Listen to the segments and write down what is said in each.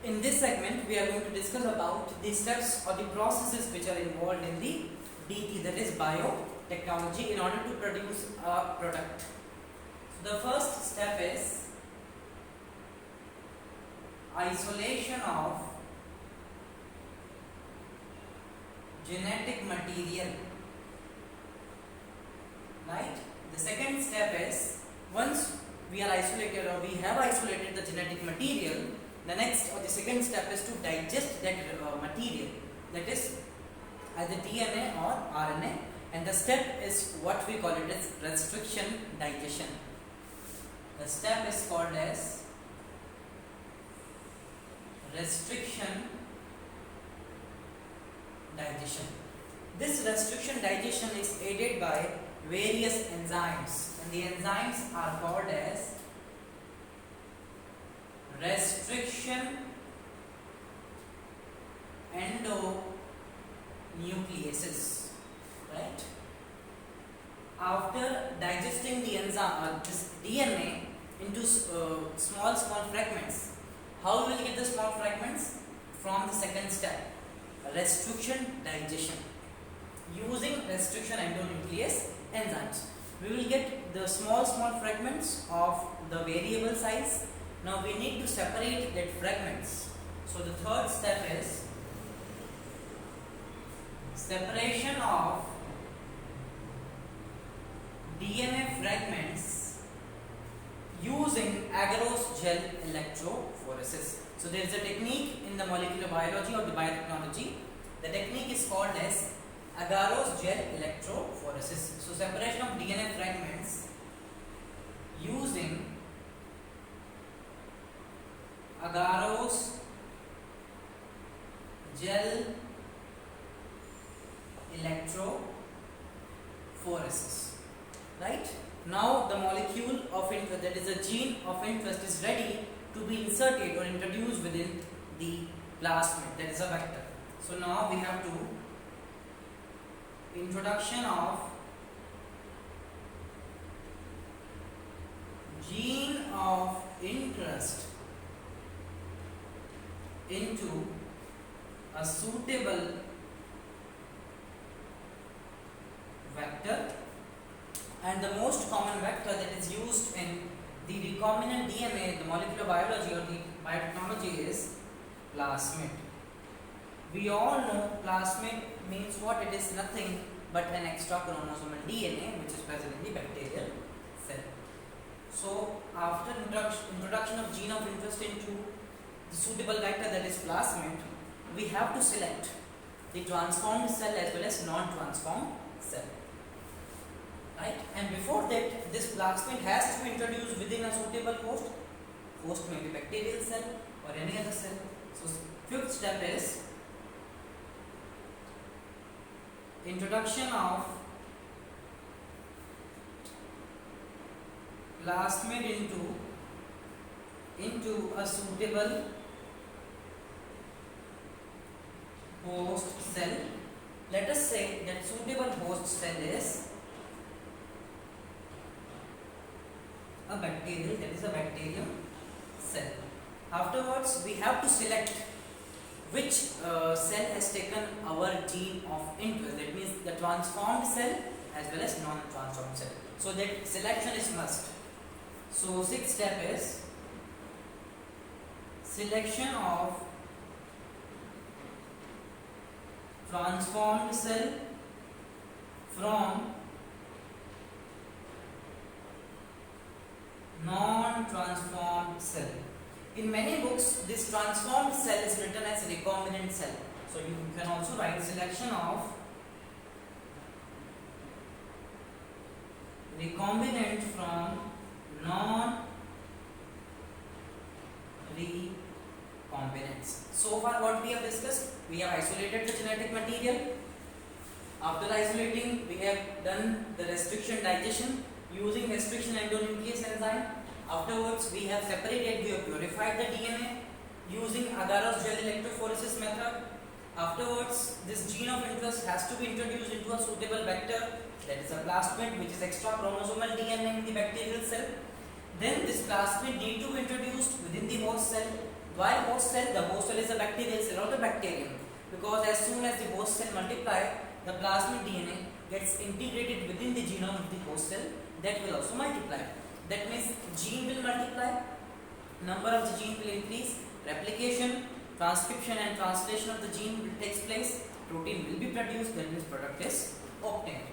In this segment, we are going to discuss about the steps or the processes which are involved in the BT, that is biotechnology, in order to produce a product. So the first step is isolation of genetic material, right? The second step is, once we are isolated or we have isolated the genetic material, the next or the second step is to digest that material, that is either DNA or RNA, and the step is what we call it as restriction digestion. The step is called as restriction digestion. This restriction digestion is aided by various enzymes, and the enzymes are called as restriction endonucleases, right? After digesting the enzyme, this DNA into small fragments, how will we get the small fragments? From the second step, restriction digestion. Using restriction endonuclease enzymes, we will get the small fragments of the variable size. Now we need to separate that fragments. So the third step is separation of DNA fragments using agarose gel electrophoresis. So there is a technique in the molecular biology or the biotechnology. The technique is called as agarose gel electrophoresis. So separation of DNA fragments using agarose gel electrophoresis, right? Now the molecule of interest, that is a gene of interest, is ready to be inserted or introduced within the plasmid, that is a vector. So now we have to introduction of gene of interest into a suitable vector, and the most common vector that is used in the recombinant DNA, the molecular biology or the biotechnology, is plasmid. We all know plasmid means what? It is nothing but an extra chromosomal DNA which is present in the bacterial cell. So after introduction of gene of interest into the suitable vector, that is plasmid, we have to select the transformed cell as well as non-transformed cell, right? And before that, this plasmid has to be introduced within a suitable host. Host may be bacterial cell or any other cell. So fifth step is introduction of plasmid into a suitable host cell. Let us say that suitable host cell is a bacterial, that is a bacterium cell. Afterwards, we have to select which cell has taken our gene of interest, that means the transformed cell as well as non-transformed cell. So that selection is must. So sixth step is selection of transformed cell from non-transformed cell. In many books, this transformed cell is written as recombinant cell. So you can also write selection of recombinant from non-recombinants. So far what we have discussed, we have isolated the genetic material. After isolating, we have done the restriction digestion using restriction endonuclease enzyme. Afterwards, we have separated, we have purified the DNA using agarose gel electrophoresis method. Afterwards, this gene of interest has to be introduced into a suitable vector, that is a plasmid, which is extra chromosomal DNA in the bacterial cell. Then this plasmid need to be introduced within the host cell. While host cell, the host cell is a bacterial cell or the bacterium, because as soon as the host cell multiply, the plasmid DNA gets integrated within the genome of the host cell, that will also multiply. That means gene will multiply, number of the gene will increase, replication, transcription and translation of the gene will take place, protein will be produced, that means product is obtained.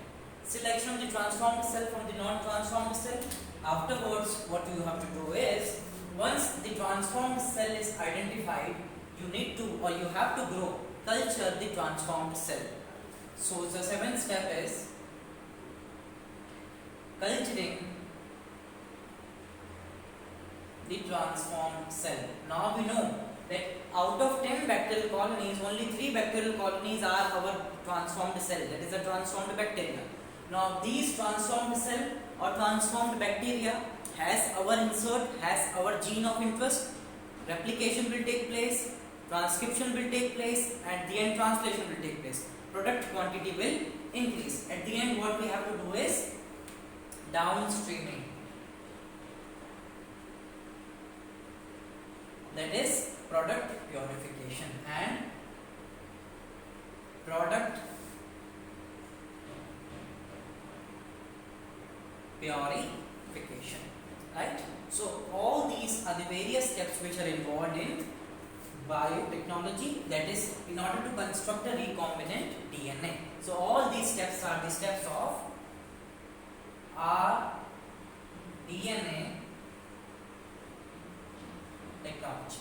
Selection of the transformed cell from the non-transformed cell. Afterwards, what you have to do is, once the transformed cell is identified, you need to, or you have to grow, culture the transformed cell. So the seventh step is culturing the transformed cell. Now we know that out of 10 bacterial colonies, only 3 bacterial colonies are our transformed cell, that is a transformed bacteria. Now these transformed cell or transformed bacteria has our insert, has our gene of interest, replication will take place, transcription will take place, and the end translation will take place. Product quantity will increase. At the end, what we have to do is downstreaming. That is product purification and product purification, right? So all these are the various steps which are involved in biotechnology, that is in order to construct a recombinant DNA. So all these steps are the steps of our DNA technology.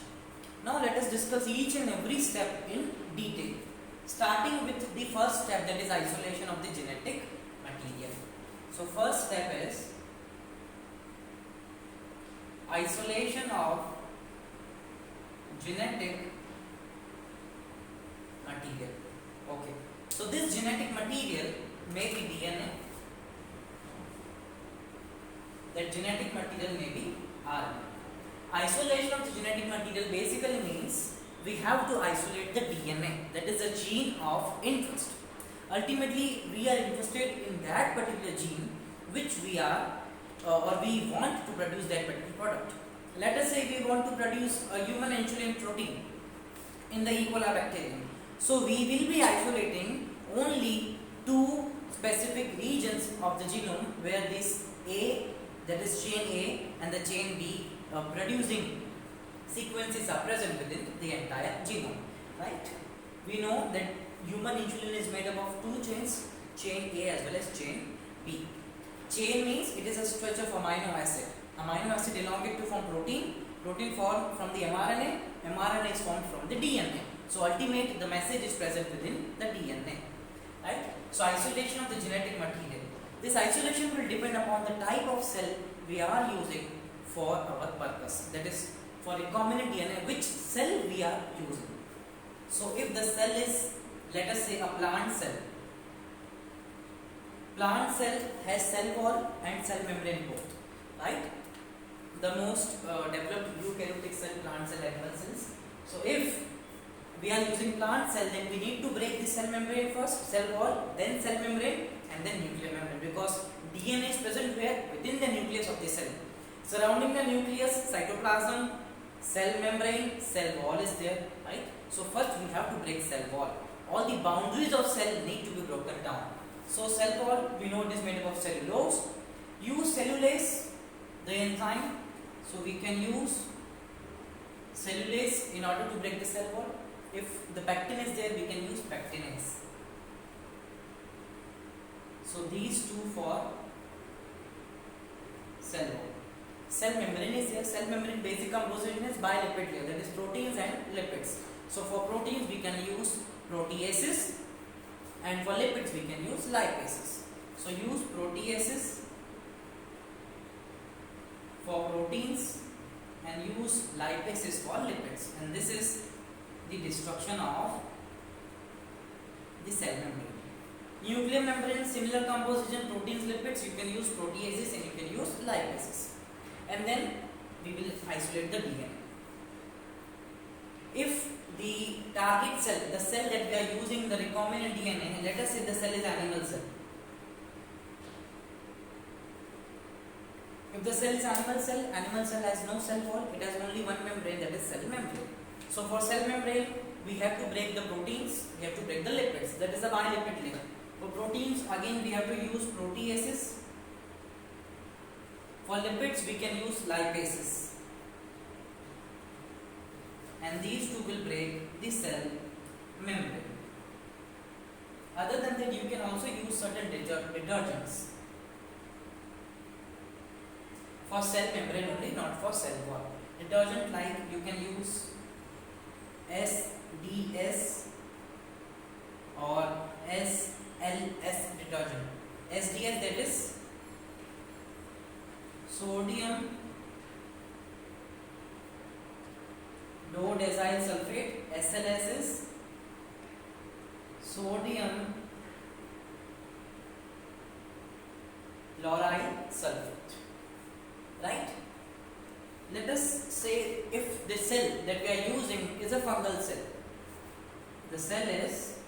Now let us discuss each and every step in detail, starting with the first step, that is isolation of the genetic material. So first step is isolation of genetic material. Okay, so this genetic material may be DNA, that genetic material may be RNA. Isolation of the genetic material basically means we have to isolate the DNA, that is a gene of interest. Ultimately, we are interested in that particular gene which we are or we want to produce that particular product. Let us say we want to produce a human insulin protein in the E. coli bacterium. So we will be isolating only 2 specific regions of the genome where this A, that is chain A, and the chain B producing sequences are present within the entire genome, right? We know that human insulin is made up of 2 chains, chain A as well as chain B. Chain means it is a stretch of amino acid. Amino acid elongate to form protein, protein formed from the mRNA, mRNA is formed from the DNA. So ultimately the message is present within the DNA, right? So isolation of the genetic material. This isolation will depend upon the type of cell we are using for our purpose. That is, for recombinant DNA, which cell we are using. So if the cell is, let us say, a plant cell. Plant cell has cell wall and cell membrane both, right? The most developed eukaryotic cell, plant cell, animal cells. So if we are using plant cell, then we need to break the cell membrane first, cell wall, then cell membrane, and then nuclear membrane, because DNA is present where? Within the nucleus of the cell. Surrounding the nucleus, cytoplasm, cell membrane, cell wall is there, right? So first we have to break cell wall. All the boundaries of cell need to be broken down. So cell wall, we know it is made up of cellulose. Use cellulase, the enzyme. So we can use cellulase in order to break the cell wall. If the pectin is there, we can use pectinase. So these 2 for cell wall. Cell membrane is there. Cell membrane basic composition is bilipid layer, that is proteins and lipids. So for proteins we can use proteases, and for lipids we can use lipases. So use proteases for proteins and use lipases for lipids, and this is the destruction of the cell membrane. Nuclear membrane, similar composition, proteins, lipids, you can use proteases and you can use lipases, and then we will isolate the DNA. If the target cell, the cell that we are using, the recombinant DNA, let us say the cell is animal cell. If the cell is animal cell has no cell wall, it has only one membrane, that is cell membrane. So for cell membrane, we have to break the proteins, we have to break the lipids, that is the bilipid layer. For proteins, again we have to use proteases. For lipids, we can use lipases. And these two will break the cell membrane. Other than that, you can also use certain detergents for cell membrane only, not for cell wall. Detergent like you can use SDS or SLS detergent. SDS, that is sodium dodecyl sulfate. SLS is sodium lauryl sulfate. Right? Let us say if the cell that we are using is a fungal cell. The cell is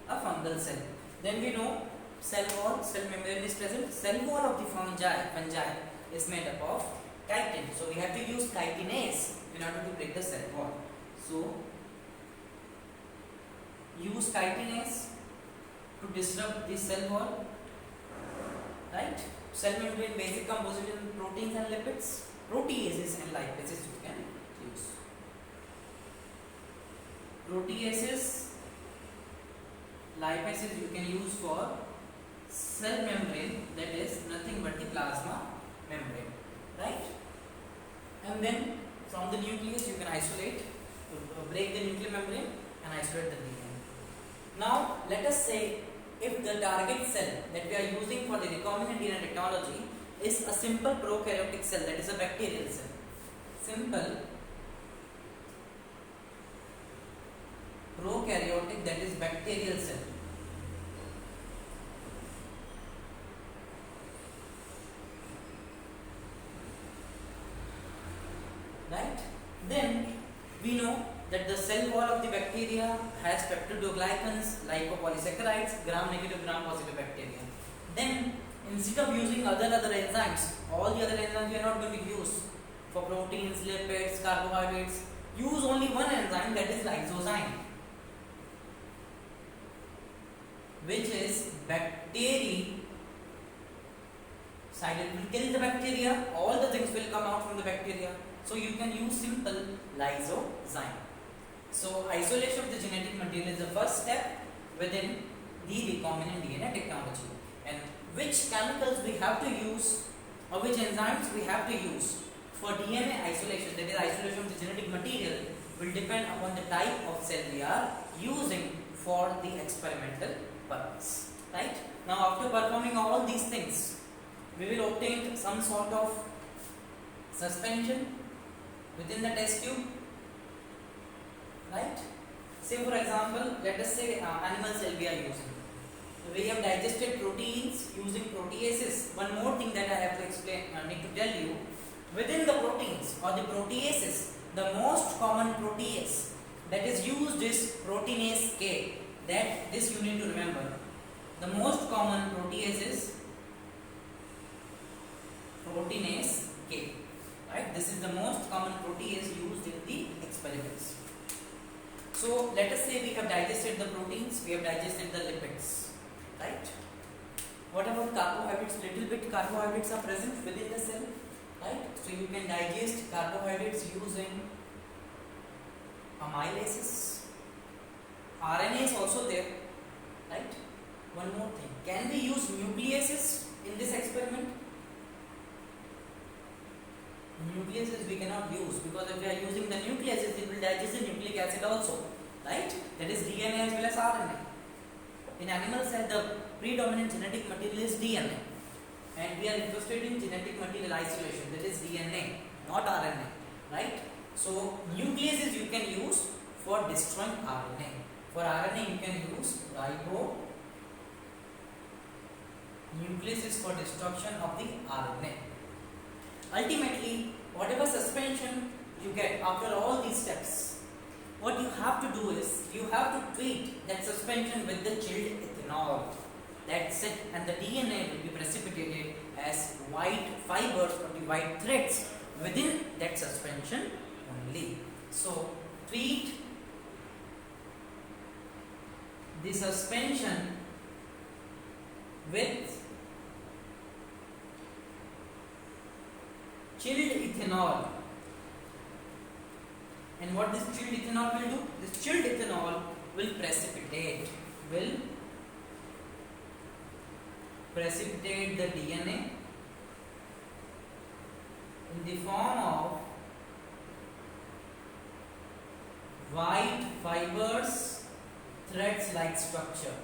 a fungal cell. Then we know cell wall, cell membrane is present. Cell wall of the fungi is made up of chitin. So we have to use chitinase in order to break the cell wall. So use chitinase to disrupt the cell wall. Right? Cell membrane basic composition, proteins and lipids, proteases and lipases you can use. Proteases, lipases you can use for cell membrane, that is nothing but the plasma membrane, right? And then from the nucleus you can isolate, break the nuclear membrane and isolate the DNA. Now let us say if the target cell that we are using for the recombinant DNA technology is a simple prokaryotic cell, that is a bacterial cell. Simple prokaryotic, that is bacterial cell. Right? Then we know that the cell wall of the bacteria has peptidoglycans, lipopolysaccharides, gram-negative, gram-positive bacteria. Then instead of using other enzymes, all the other enzymes we are not going to use for proteins, lipids, carbohydrates. Use only one enzyme, that is lysozyme, which is bactericidal. It will kill the bacteria, all the things will come out from the bacteria. So you can use simple lysozyme. So isolation of the genetic material is the first step within the recombinant DNA technology. And which chemicals we have to use or which enzymes we have to use for DNA isolation, that is isolation of the genetic material, will depend upon the type of cell we are using for the experimental purpose. Right? Now after performing all these things, we will obtain some sort of suspension within the test tube. Right? Say for example, let us say animal cell we are using. We have digested proteins using proteases. One more thing that I have to explain, I need to tell you, within the proteins or the proteases, the most common protease that is used is proteinase K. That this you need to remember. The most common protease is proteinase K. Right? This is the most common protease used in the experiments. So let us say we have digested the proteins, we have digested the lipids, right? What about carbohydrates? Little bit carbohydrates are present within the cell, right? So you can digest carbohydrates using amylases. RNA is also there, right? One more thing, can we use nucleases in this experiment? Nucleases we cannot use, because if we are using the nucleases, it will digest the nucleic acid also, right? That is DNA as well as RNA. In animal cell, the predominant genetic material is DNA, and we are interested in genetic material isolation, that is DNA, not RNA, right? So nucleases you can use for destroying RNA. For RNA you can use ribo. Nucleus is for destruction of the RNA. Ultimately, whatever suspension you get after all these steps, what you have to do is, you have to treat that suspension with the chilled ethanol. That's it, and the DNA will be precipitated as white fibers or the white threads within that suspension only. So treat the suspension with chilled ethanol. And what this chilled ethanol will do? This chilled ethanol will precipitate the DNA in the form of white fibers, threads like structure.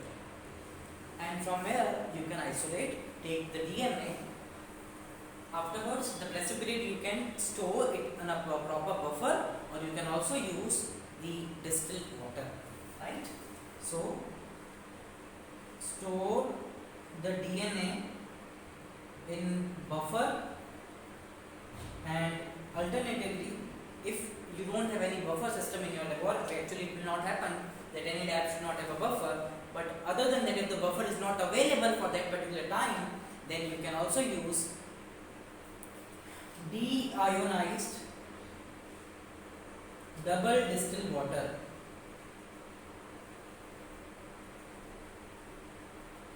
And from here you can isolate, take the DNA. Afterwards, the precipitate you can store it in a proper buffer, or you can also use the distilled water, right? So store the DNA in buffer, and alternatively, if you don't have any buffer system in your laboratory, actually it will not happen that any lab should not have a buffer, but other than that, if the buffer is not available for that particular time, then you can also use deionized double distilled water.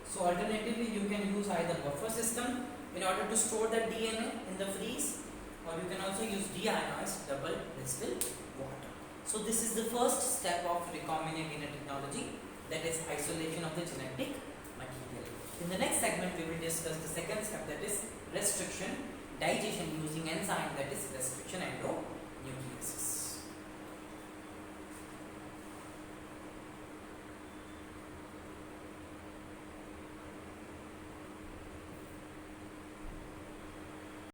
So alternatively, you can use either buffer system in order to store that DNA in the freeze, or you can also use deionized double distilled water. So this is the first step of recombinant DNA technology, that is isolation of the genetic material. In the next segment, we will discuss the second step, that is restriction, digestion using enzyme, that is restriction endo